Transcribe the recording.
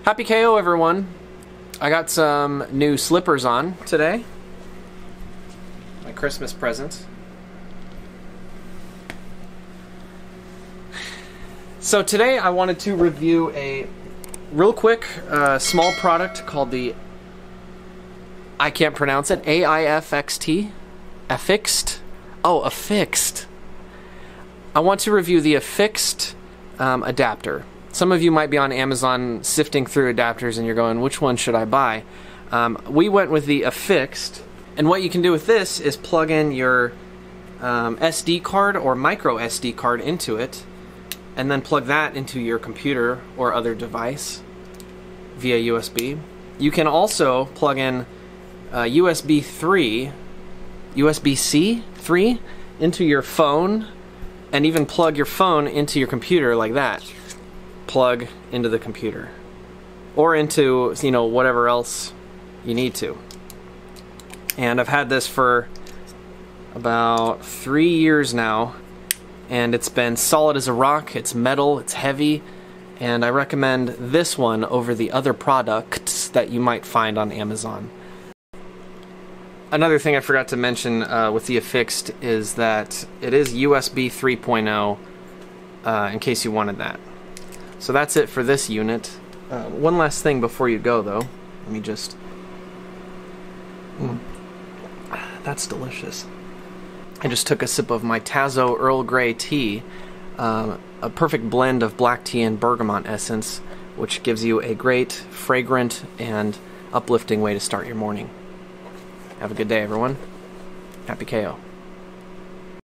Happy KO, everyone. I got some new slippers on today. My Christmas present. So today I wanted to review a real quick small product called the, I can't pronounce it, AIFXT? Affixed? Oh, Affixed. I want to review the Affixed adapter. Some of you might be on Amazon sifting through adapters and you're going, which one should I buy? We went with the Affixed, and what you can do with this is plug in your SD card or micro SD card into it, and then plug that into your computer or other device via USB. You can also plug in USB-C 3 into your phone, and even plug your phone into your computer like that. Plug into the computer, or into, you know, whatever else you need to. And I've had this for about 3 years now, and it's been solid as a rock. It's metal, it's heavy, and I recommend this one over the other products that you might find on Amazon. Another thing I forgot to mention with the Affixed is that it is USB 3.0 in case you wanted that. So that's it for this unit. One last thing before you go, though. Let me just... That's delicious. I just took a sip of my Tazo Earl Grey tea, a perfect blend of black tea and bergamot essence, which gives you a great, fragrant, and uplifting way to start your morning. Have a good day, everyone. Happy KO.